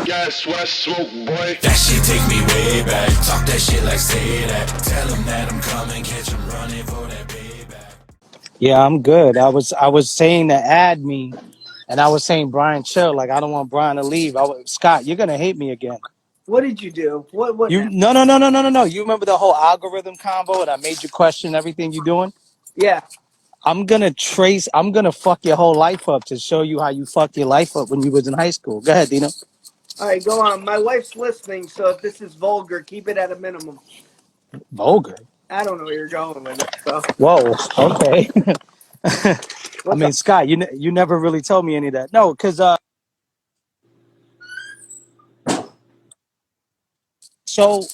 Guess what, smoke boy? That shit take me way back. Talk that shit like say that. Tell them that I'm coming, catch 'em running for that payback. Yeah, I'm good. I was saying to add me, and I was saying Brian chill. Like I don't want Brian to leave. Scott, you're gonna hate me again. What did you do? What You now? no. You remember the whole algorithm combo, and I made you question everything you're doing. Yeah. I'm gonna fuck your whole life up to show you how you fucked your life up when you was in high school. Go ahead, Dino. All right, go on. My wife's listening, so if this is vulgar, keep it at a minimum. Vulgar. I don't know where you're going with it. So Whoa. Okay. I what's mean, up? Scott, you never really told me any of that. No, because so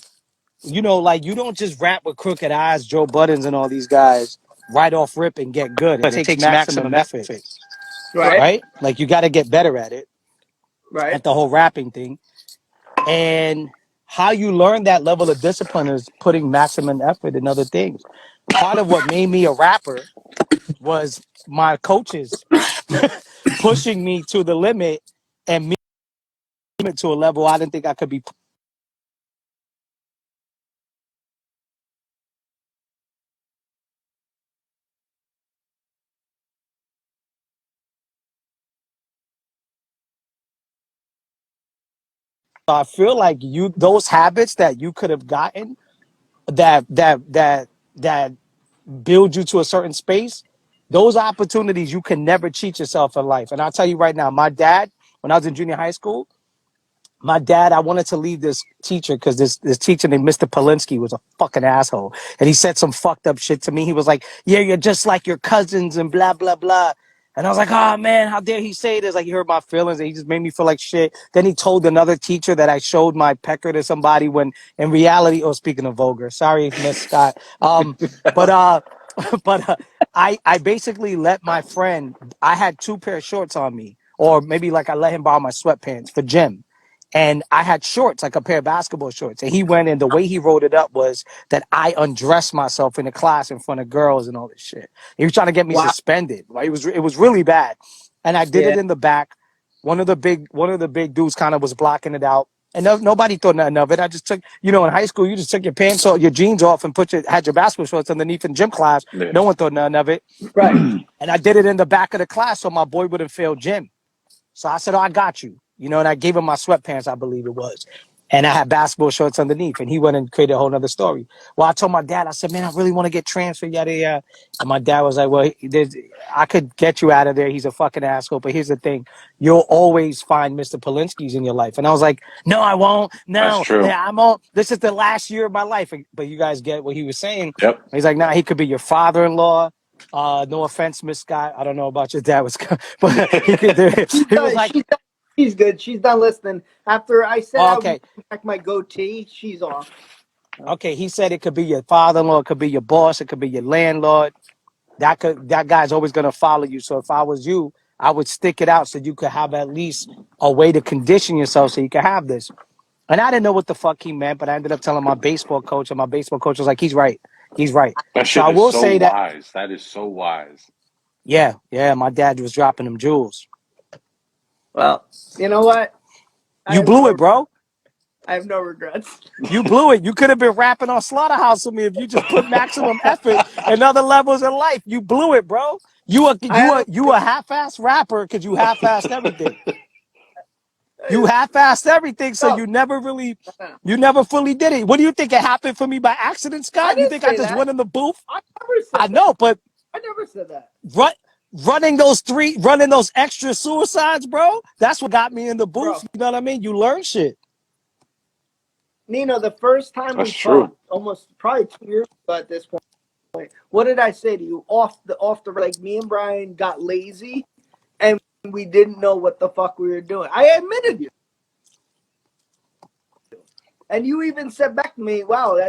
like you don't just rap with Crooked Eyes, Joe Buttons, and all these guys right off rip and get good. It takes maximum effort, Right. right? Like you got to get better at it, Right. at the whole rapping thing. And how you learn that level of discipline is putting maximum effort in other things. Part of what made me a rapper was my coaches pushing me to the limit and me to a level I didn't think I could be. I feel like those habits that you could have gotten that build you to a certain space, those opportunities you can never cheat yourself in life. And I'll tell you right now, my dad, when I was in junior high school, my dad, I wanted to leave this teacher because this teacher named Mr. Polinsky was a fucking asshole. And he said some fucked up shit to me. He was like, yeah, you're just like your cousins and blah, blah, blah. And I was like, oh man, how dare he say this? Like he hurt my feelings and he just made me feel like shit. Then he told another teacher that I showed my pecker to somebody when in reality, oh, speaking of vulgar, sorry, Miss Scott. But but I basically let my friend, I had two pair of shorts on me, or maybe like I let him borrow my sweatpants for gym. And I had shorts, like a pair of basketball shorts. And he went in, the way he wrote it up was that I undressed myself in the class in front of girls and all this shit. He was trying to get me Wow. suspended. Like it was really bad. And I did it Yeah. in the back. One of the big dudes kind of was blocking it out. And nobody thought nothing of it. I just took, in high school, you just took your pants off, your jeans off, and had your basketball shorts underneath in gym class. Yeah. No one thought nothing of it. Right. And I did it in the back of the class so my boy wouldn't fail gym. So I said, oh, I got you. And I gave him my sweatpants, I believe it was. And I had basketball shorts underneath. And he went and created a whole nother story. Well, I told my dad, I said, man, I really want to get transferred, yada, yada. And my dad was like, well, I could get you out of there. He's a fucking asshole. But here's the thing. You'll always find Mr. Polinsky's in your life. And I was like, no, I won't. That's No, true. I'm all, this is the last year of my life. But you guys get what he was saying. Yep. He's like, nah, he could be your father-in-law. No offense, Miss Scott. I don't know about your dad, but he could. He was like, She's good. She's done listening. After I said oh, I would okay, back my goatee, she's off. okay. He said it could be your father-in-law, it could be your boss, it could be your landlord. That guy's always gonna follow you. So if I was you, I would stick it out so you could have at least a way to condition yourself so you can have this. And I didn't know what the fuck he meant, but I ended up telling my baseball coach, and my baseball coach was like, he's right. He's right. That So shit I is will so say that, wise. That is so wise. yeah, my dad was dropping them jewels. Well, you know what? You blew it, bro. I have no regrets. You blew it. You could have been rapping on Slaughterhouse with me if you just put maximum effort in other levels in life. You blew it, bro. You a half-assed rapper because you half-assed everything. You half-assed everything, so No, you never fully did it. What do you think it happened for me by accident, I Scott? You didn't think I say just that. went in the booth? I never I said that. know, but I never said that. running those extra suicides, bro, that's what got me in the booth. Bro, You know what I mean? You learn shit. Nino, the first time That's we true. talked, almost probably 2 years ago at this point, what did I say to you? Off the like me and Brian got lazy and we didn't know what the fuck we were doing. I admitted you. And you even said back to me, wow,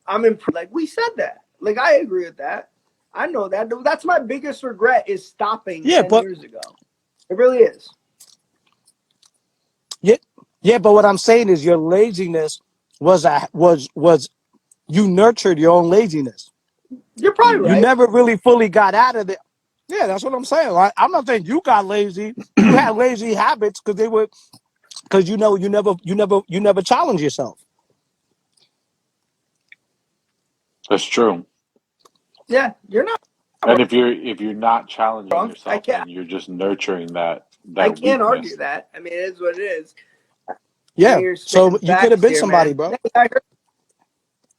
I'm impressed. Like we said that. Like I agree with that. I know that. That's my biggest regret is stopping Yeah, 10 but years ago. It really is. yeah, yeah, but what I'm saying is your laziness was you nurtured your own laziness. You're probably You right. never really fully got out of it. Yeah, that's what I'm saying. I'm not saying you got lazy. You had lazy habits because they were because you never challenge yourself. That's true. Yeah, you're not And if you're not challenging wrong. yourself, then you're just nurturing that I that can't argue weakness. that. I mean, it is what it is. I Yeah. mean, you're So spitting you could have facts been here, somebody, man. bro. I heard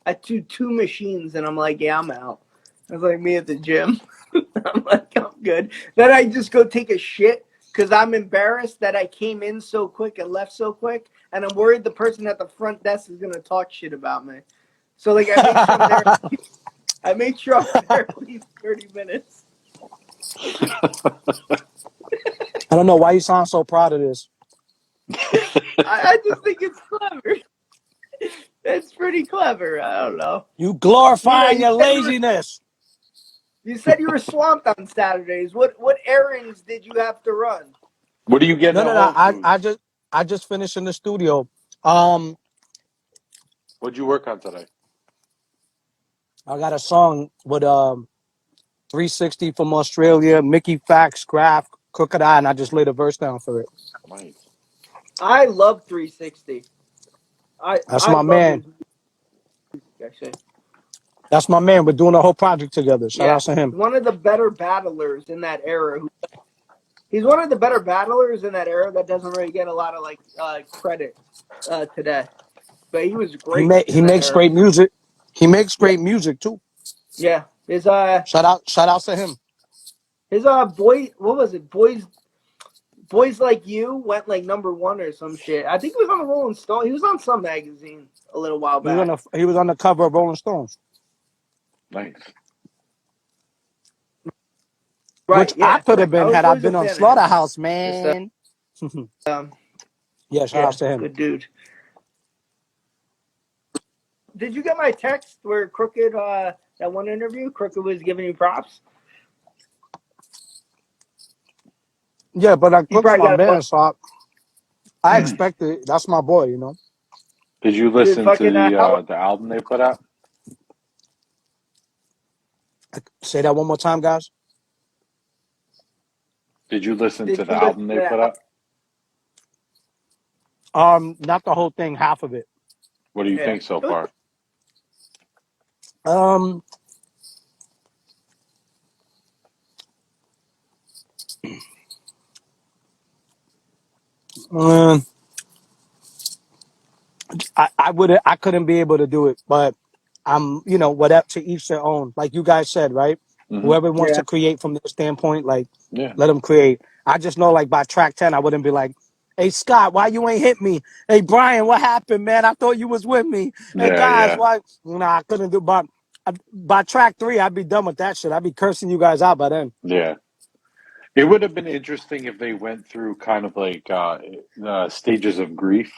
I do two machines, and I'm like, yeah, I'm out. It's like me at the gym. I'm like, I'm good. Then I just go take a shit because I'm embarrassed that I came in so quick and left so quick, and I'm worried the person at the front desk is gonna talk shit about me. So like, I make sure I'm there. I make sure I'm there at least 30 minutes. I don't know why you sound so proud of this. I just think it's clever. It's pretty clever. I don't know. You Nino, glorifying your laziness. you said you were swamped on Saturdays. What errands did you have to run? What are you getting No, at no, no. Whole Foods? I just finished in the studio. Um, What'd you work on today? I got a song with 360 from Australia, Mickey Fax, Graph, Crooked Eye, and I just laid a verse down for it. Nice. I love 360. That's I my love man. his music, actually. That's my man. We're doing a whole project together. Shout Yeah, out to him. one of the better battlers in that era. He's one of the better battlers in that era that doesn't really get a lot of like credit today. But he was great He in that makes era. great music. He makes Yeah, great music too. yeah. Shout out to him. His boy, what was it? Boys Like You went like #1 or some shit. I think he was on the Rolling Stone. He was on some magazine a little while back. He was on the cover of Rolling Stones, Nice. which Right? I Yeah, could have correct. I been was had I always a been on fan of him. Slaughterhouse, Just man. um, Yeah, shout yeah, out to him. good dude. Did you get my text where Crooked that one interview? Crooked was giving you props. Yeah, but I You Cook's probably my got a bunch. man, so I expect it. That's my boy, you know. Did you Dude, listen to fucking how the album they put out? Say that one more time, guys. Did you listen did to the you listen album to they put that? out? Not the whole thing, half of it. What do you Yeah, think so it was, far? Um, uh, I couldn't be able to do it, but whatever, to each their own. Like you guys said, right? Hmm. Whoever wants yeah, to create from their standpoint, like Yeah. let them create. I just know, like by track 10, I wouldn't be like, "Hey Scott, why you ain't hit me? Hey Brian, what happened, man? I thought you was with me. Hey Yeah, guys, yeah, why?" Nah, I couldn't do. But by track 3, I'd be done with that shit. I'd be cursing you guys out by then. yeah. It would have been interesting if they went through kind of like stages of grief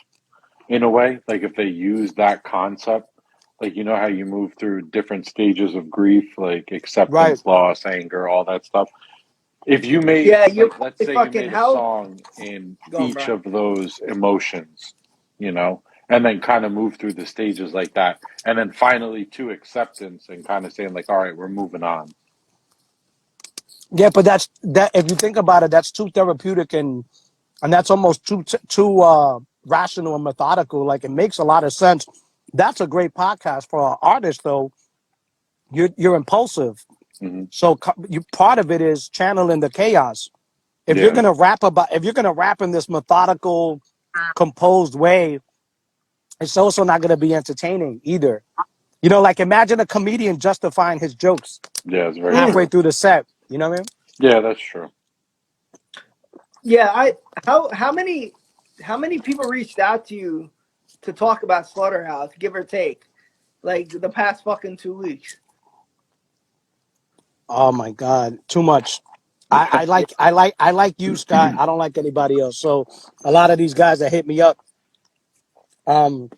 in a way, like if they used that concept, like you know how you move through different stages of grief, like Right? acceptance, loss, anger, all that stuff. If you made, yeah. You're like, let's probably say you fucking made a how. song in Go on, each Brian. of those emotions, and then kind of move through the stages like that, and then finally to acceptance and kind of saying like, all right, we're moving on. Yeah, but that's that. If you think about it, that's too therapeutic and that's almost too rational and methodical. Like it makes a lot of sense. That's a great podcast for an artist, though. You're impulsive, Hmm. so you part of it is channeling the chaos. Yeah, If you're gonna rap in this methodical, composed way, it's also not gonna be entertaining either. Like imagine a comedian justifying his jokes yeah, it's very Mm. halfway true. through the set. You know what I mean? Yeah, that's true. Yeah, I how many people reached out to you to talk about Slaughterhouse, give or take, like the past fucking 2 weeks? Oh my God, too much. Yeah. I like you, Scott. I don't like anybody else. So a lot of these guys that hit me up, um,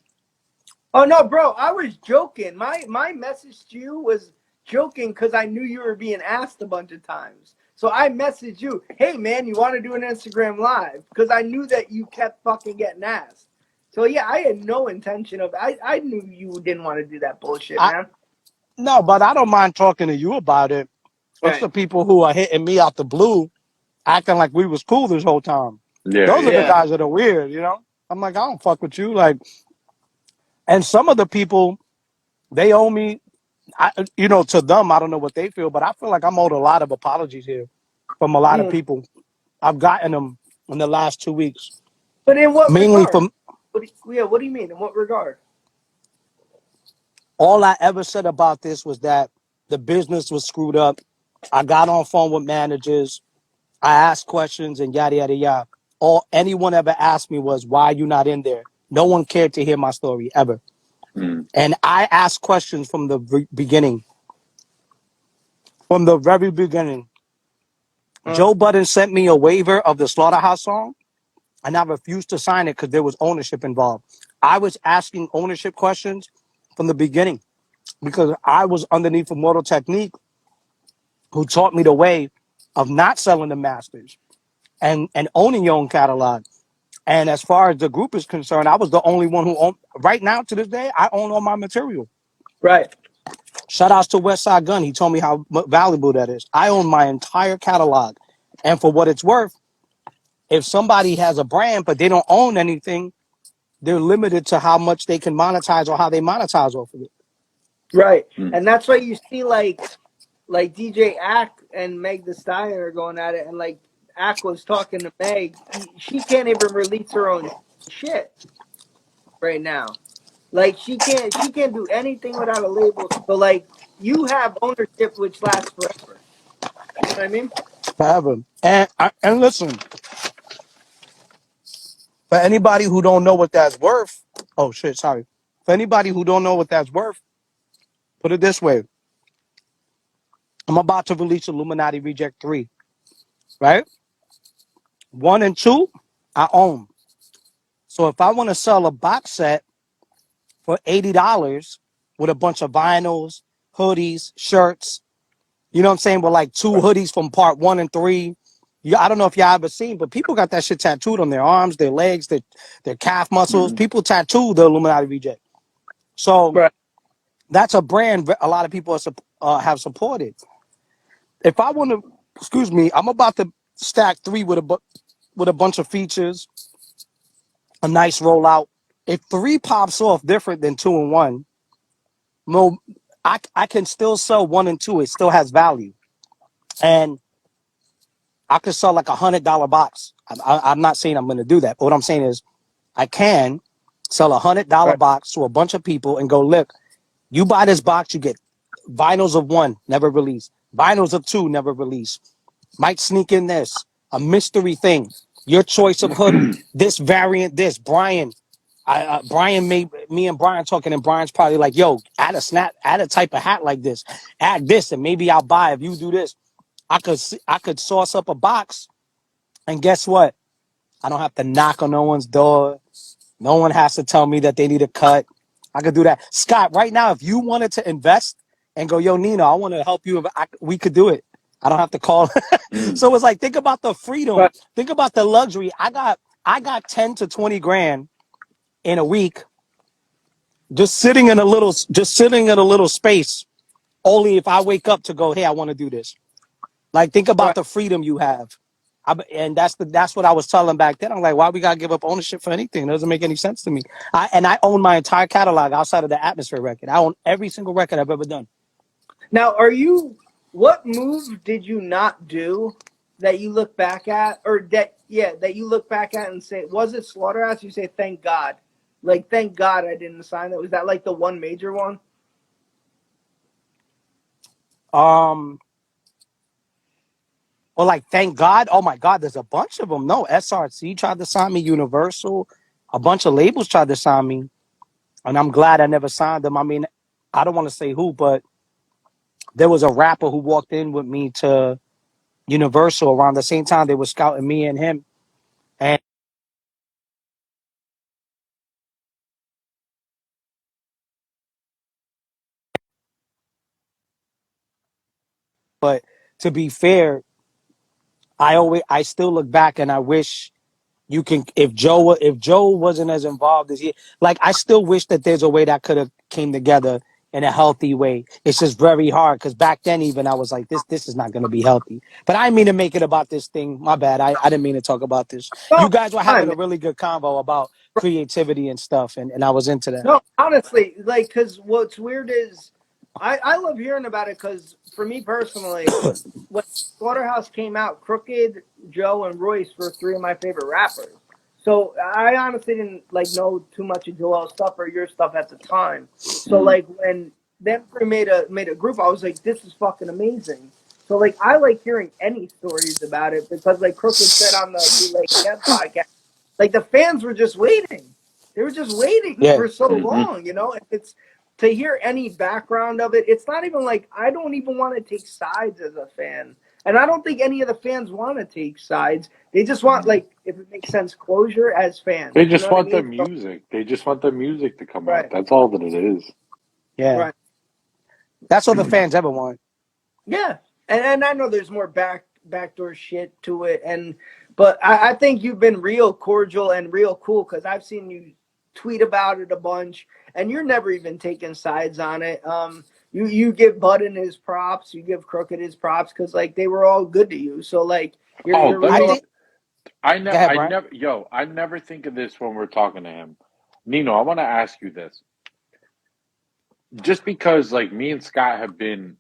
Oh no, bro, I was joking. My message to you was joking because I knew you were being asked a bunch of times. So I messaged you, hey man, you want to do an Instagram live? Because I knew that you kept fucking getting asked. So yeah, I had no intention of. I knew you didn't want to do that bullshit, I man. no, but I don't mind talking to you about it. It's Right. the people who are hitting me out the blue, acting like we was cool this whole time. Yeah, Those are the yeah, Yeah. guys that are weird. I'm like, I don't fuck with you. Like, and some of the people, they owe me, to them, I don't know what they feel, but I feel like I'm owed a lot of apologies here from a lot of Mm. people. I've gotten them in the last 2 weeks, But in what mainly regard? from Yeah, what do you mean? In what regard? all I ever said about this was that the business was screwed up. I got on phone with managers. I asked questions and yada, yada, yada. All anyone ever asked me was, why are you not in there? No one cared to hear my story ever. Mm. And I asked questions from the beginning. From the very beginning. Uh, Joe Budden sent me a waiver of the Slaughterhouse song, and I refused to sign it because there was ownership involved. I was asking ownership questions from the beginning because I was underneath Immortal Technique, who taught me the way of not selling the masters and owning your own catalog. And as far as the group is concerned, I was the only one who owned. Right now, to this day, I own all my material. right. Shout outs to Westside Gun. He told me how valuable that is. I own my entire catalog. And for what it's worth, if somebody has a brand but they don't own anything, they're limited to how much they can monetize or how they monetize off of it. Right. Mm. And that's why you see like DJ Ack and Meg the Stallion are going at it, and like Ack was talking to Meg, she can't even release her own shit right now. Like she can't do anything without a label. So like you have ownership which lasts forever. You know what I mean? Forever. And listen, for anybody who don't know what that's worth, oh shit, sorry. For anybody who don't know what that's worth, put it this way. I'm about to release Illuminati Reject 3, right? 1 and 2, I own. So if I want to sell a box set for $80 with a bunch of vinyls, hoodies, shirts, you know what I'm saying? With like two Right. hoodies from part 1 and 3. I don't know if y'all ever seen, but people got that shit tattooed on their arms, their legs, their calf muscles. Mm. People tattoo the Illuminati Reject. So Right. that's a brand a lot of people have supported. If I want to, excuse me, I'm about to stack 3 with a bunch of features, a nice rollout. If 3 pops off different than 2 and 1, no, I can still sell 1 and 2. It still has value, and I could sell like $100 box. I'm not saying I'm going to do that, but what I'm saying is I can sell $100 Right. box to a bunch of people and go, look, you buy this box, you get vinyls of 1, never released. Vinyls of 2, never released. Might sneak in this, a mystery thing. Your choice of hoodie, this variant, this. Brian made me and Brian talking, and Brian's probably like, yo, add a type of hat like this, add this, and maybe I'll buy if you do this. I could source up a box, and guess what? I don't have to knock on no one's door. No one has to tell me that they need a cut. I could do that. Scott, right now, if you wanted to invest and go, yo, Nino, I want to help you, we could do it. I don't have to call. Mm. So it's like, think about the freedom. Right. Think about the luxury. I got 10 to 20 grand in a week just sitting in a little space. Only if I wake up to go, hey, I want to do this. Like, think about Right. the freedom you have. And that's what I was telling back then. I'm like, why we gotta give up ownership for anything? It doesn't make any sense to me. I own my entire catalog outside of the Atmosphere record. I own every single record I've ever done. Now, what move did you not do that you look back at, or that you look back at and say, was it Slaughterhouse? You say, thank God. Like, thank God I didn't sign that. Was that like the one major one? Um, or like, thank God. Oh my God, there's a bunch of them. No, SRC tried to sign me, Universal, a bunch of labels tried to sign me, and I'm glad I never signed them. I mean, I don't want to say who, but there was a rapper who walked in with me to Universal around the same time they were scouting me and him. And but to be fair, I still look back and I wish you can if Joe wasn't as involved as he, like, I still wish that there's a way that could have came together in a healthy way. It's just very hard because back then even I was like, this is not going to be healthy. But I didn't mean to make it about this thing. My bad. I didn't mean to talk about this. No, You guys were having fine, a man. really good convo about creativity and stuff, and I was into that. No, honestly, like, because what's weird is I love hearing about it because for me personally, when Slaughterhouse came out, Crooked, Joe, and Royce were three of my favorite rappers. So I honestly didn't like know too much of Joel's stuff or your stuff at the time. So Mhm. like when them three made a group, I was like, this is fucking amazing. So like I like hearing any stories about it because like Crooked said on the Bootleg Camp podcast, like the fans were just waiting. They were just waiting Yeah. for so Mhm. long, you know. And it's to hear any background of it. It's not even like I don't even want to take sides as a fan, and I don't think any of the fans want to take sides. They just want, like, if it makes sense, closure as They fans. You know just what I want the mean? So, music. They just want the music to come out. right, That's all that it is. Yeah. right, That's all the fans ever want. yeah. And I know there's more backdoor shit to it, and but I think you've been real cordial and real cool because I've seen you tweet about it a bunch, and you're never even taking sides on it. You give Budden his props, you give Crooked his props because like they were all good to you. So like Oh, you're let I real. me. think go ahead, I Brian. never. Yo, I never think of this when we're talking to him. Nino, I want to ask you this. Just because, like, me and Scott have been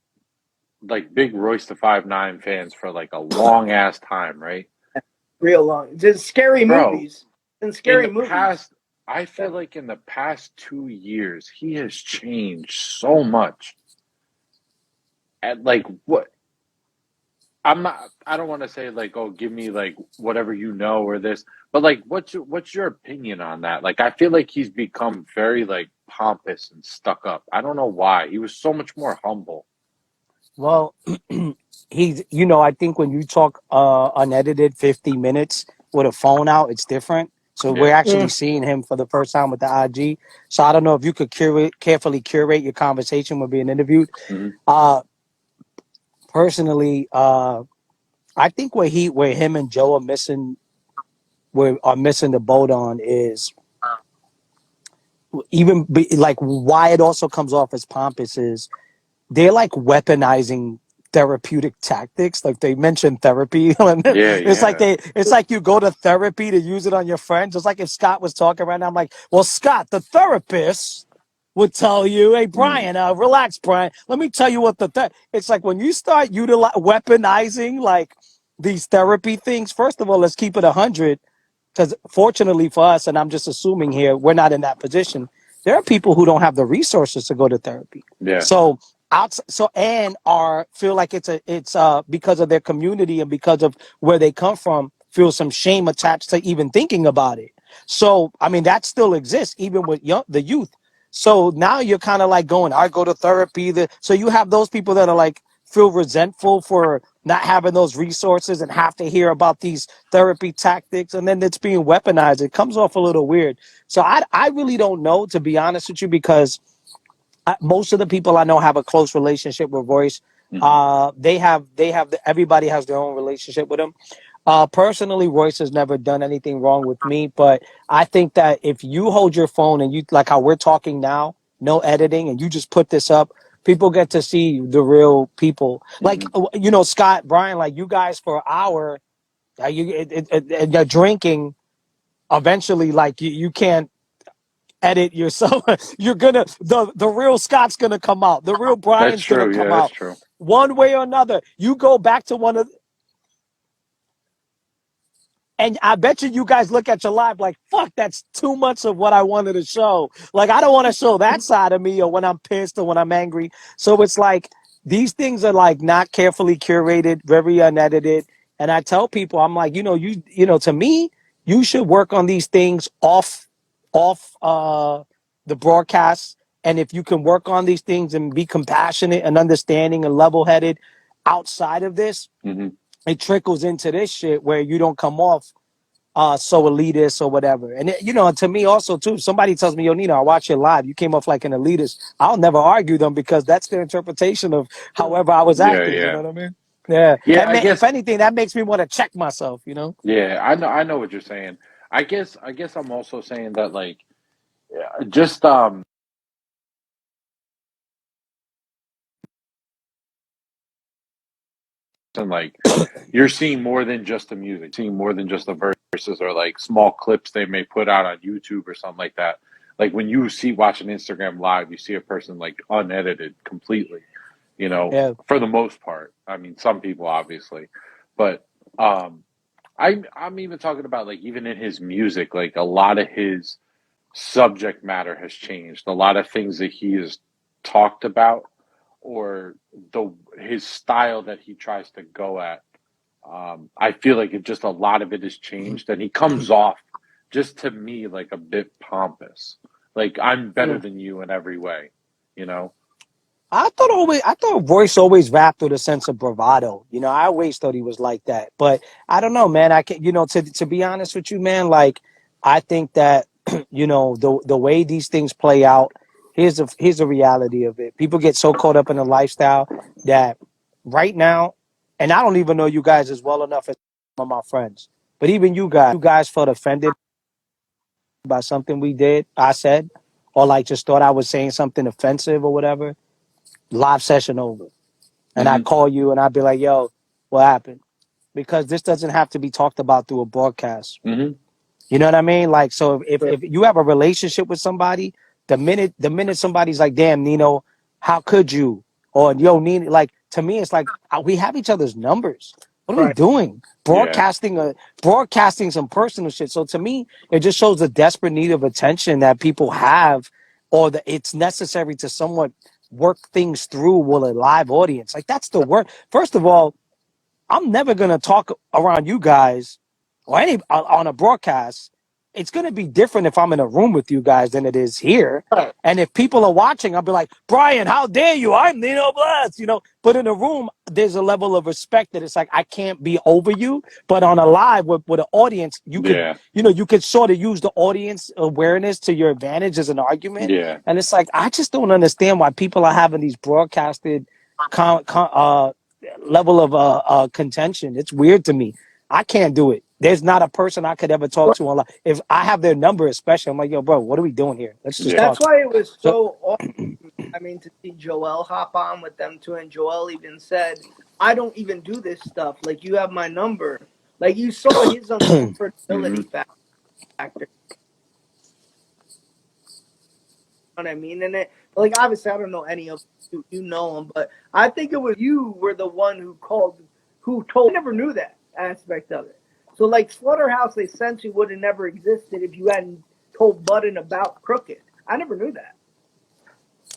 like big Royce the 5'9" fans for like a long ass time, right? Real long. Just scary Bro, movies and in scary the movies. past, I feel like in the past 2 years, he has changed so much. And like, what? I'm not. I don't want to say like, oh, give me like whatever you know or this, but like, what's your opinion on that? Like, I feel like he's become very like pompous and stuck up. I don't know why. He was so much more humble. Well, he's I think when you talk unedited 50 minutes with a phone out, it's different. So we're Yeah. actually Mm. seeing him for the first time with the IG. So I don't know if you could carefully curate your conversation when being interviewed. Hmm. Uh Personally, I think where him and Joe are missing the boat on is like why it also comes off as pompous is they're like weaponizing therapeutic tactics. Like they mentioned therapy. Yeah, yeah. It's like you go to therapy to use it on your friend. Just like if Scott was talking right now, I'm like, well, Scott, the therapist would tell you, hey, Mm. Brian, relax, Brian. Let me tell you what it's like when you start weaponizing like these therapy things. First of all, let's keep it 100 because fortunately for us, and I'm just assuming here, we're not in that position. There are people who don't have the resources to go to therapy. Yeah. So and are feel like it's because of their community and because of where they come from, feel some shame attached to even thinking about it. So I mean that still exists even with the youth. So now you're kind of like going, I go to therapy. So you have those people that are like feel resentful for not having those resources and have to hear about these therapy tactics, and then it's being weaponized. It comes off a little weird. So I really don't know, to be honest with you, because most of the people I know have a close relationship with Royce. Hmm. Everybody has their own relationship with him. Personally, Royce has never done anything wrong with me, but I think that if you hold your phone and you like how we're talking now, no editing, and you just put this up, people get to see the real people. Like Hmm. Scott, Brian, like you guys for an hour, you're drinking. Eventually, like you can't edit yourself. You're gonna the real Scott's gonna come out. The real That's Brian's gonna true. come Yeah, that's out. true. One way or another. You go back to one of and I bet you guys look at your life like, fuck, that's too much of what I wanted to show. Like, I don't want to show that side of me or when I'm pissed or when I'm angry. So it's like these things are like not carefully curated, very unedited. And I tell people, I'm like, to me, you should work on these things off the broadcast. And if you can work on these things and be compassionate and understanding and level headed outside of this, Hmm. it trickles into this shit where you don't come off so elitist or whatever. And to me also too, somebody tells me, yo, Nino, I watch you live. You came off like an elitist. I'll never argue them because that's their interpretation of however I was Yeah, acting. You yeah, know what I mean? Yeah. yeah. And if anything, that makes me want to check myself. Yeah. I know what you're saying. I guess I'm also saying that like, yeah, just like you're seeing more than just the music, seeing more than just the verses or like small clips they may put out on YouTube or something like that. Like when you watch an Instagram live, you see a person like unedited completely, Yeah. for the most part. I mean, some people obviously, but um, I'm even talking about like even in his music, like a lot of his subject matter has changed. A lot of things that he has talked about or the his style that he tries to go at. I feel like it just a lot of it has changed, and he comes off just to me like a bit pompous. Like I'm better Mm. than you in every way, you know. I thought Royce always rapped with a sense of bravado. I always thought he was like that. But I don't know, man. I can, to be honest with you, man, like I think that, the way these things play out, here's the reality of it. People get so caught up in the lifestyle that right now, and I don't even know you guys as well enough as some of my friends, but even you guys felt offended by something I said, or like just thought I was saying something offensive or whatever. Live session over. And I Mm-hmm. call you and I'd be like, yo, what happened? Because this doesn't have to be talked about through a broadcast. Mm-hmm. You know what I mean? Like, so if, Sure. if you have a relationship with somebody, the minute somebody's like, damn, Nino, how could you? Or yo, Nino, like to me, it's like we have each other's numbers. What are we Right. doing? Yeah. Broadcasting some personal shit. So to me, it just shows the desperate need of attention that people have, or that it's necessary to somewhat work things through with a live audience. Like that's the work. First of all, I'm never gonna talk around you guys or any on a broadcast. It's gonna be different if I'm in a room with you guys than it is here. Right. And if people are watching, I'll be like, Brian, how dare you? I'm Nino Bless, But in a room, there's a level of respect that it's like I can't be over you. But on a live with an audience, Yeah. you could sort of use the audience awareness to your advantage as an argument. Yeah. And it's like I just don't understand why people are having these broadcasted level of contention. It's weird to me. I can't do it. There's not a person I could ever talk to online. If I have their number, especially, I'm like, yo, bro, what are we doing here? Let's just Yeah. That's talk. why it was So, so awesome. I mean, to see Joel hop on with them too, and Joel even said, "I don't even do this stuff. Like, you have my number." Like, you saw his Mm-hmm. uncomfortability factor. You know what I mean? And like, obviously, I don't know any of you. You know him, but I think it was you were the one who called, who told. I never knew that aspect of it. So, like, Slaughterhouse essentially would have never existed if you hadn't told Budden about Crooked. I never knew that.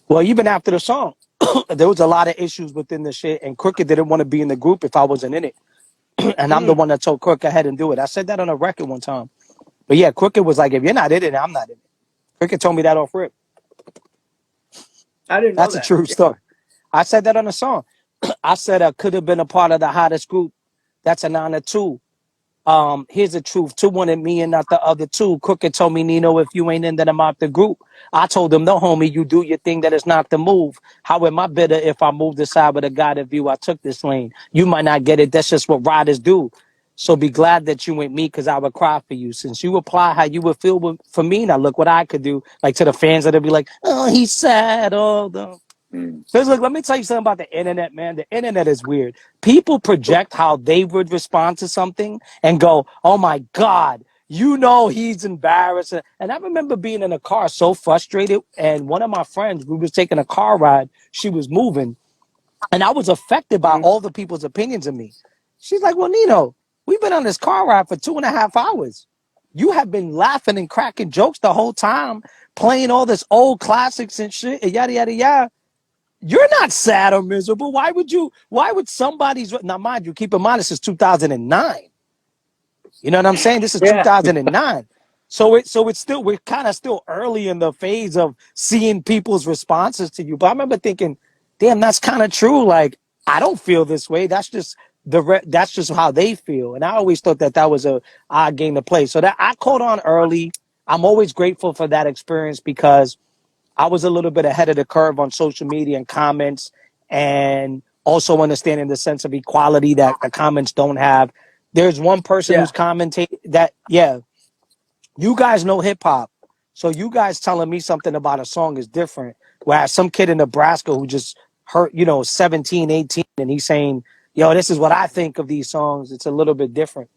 well, even after the song, there was a lot of issues within the shit, and Crooked didn't want to be in the group if I wasn't in it. And I'm the Mm, one that told Crooked ahead and do it. I said that on a record one time. But yeah, Crooked was like, if you're not in it, I'm not in it. Crooked told me that off rip. I didn't know That's a that. true story. I said that on a song. I said I could have been a part of the hottest group. That's an honor too. Here's the truth. Two wanted me and not the other two. Crooked told me, Nino, if you ain't in, then I'm out the group. I told him, no, homie, you do your thing. That is not the move. How am I bitter if I moved aside with a guided view? I took this lane. You might not get it. That's just what riders do. So be glad that you ain't me, because I would cry for you. Since you apply how you would feel for me, now look what I could do. Like to the fans that'll be like, oh, he's sad. Oh, no. Mm. Because look, let me tell you something about the internet, man. The internet is weird. People project how they would respond to something and go, oh my God, he's embarrassed. And I remember being in a car so frustrated. And one of my friends, we was taking a car ride. She was moving. And I was affected by Mm, all the people's opinions of me. She's like, well, Nino, we've been on this car ride for 2.5 hours. You have been laughing and cracking jokes the whole time, playing all this old classics and shit, and yada, yada, yada. You're not sad or miserable. Why would somebody's, now mind you, keep in mind, this is 2009. You know what I'm saying? This is yeah. 2009. So it's still, we're kind of still early in the phase of seeing people's responses to you. But I remember thinking, damn, that's kind of true. Like, I don't feel this way. That's just that's just how they feel. And I always thought that was a odd game to play. So that I caught on early. I'm always grateful for that experience because I was a little bit ahead of the curve on social media and comments, and also understanding the sense of equality that the comments don't have. There's one person Yeah. who's commenting that, yeah, you guys know hip hop. So you guys telling me something about a song is different. Whereas some kid in Nebraska who just hurt, 17, 18, and he's saying, yo, this is what I think of these songs. It's a little bit different.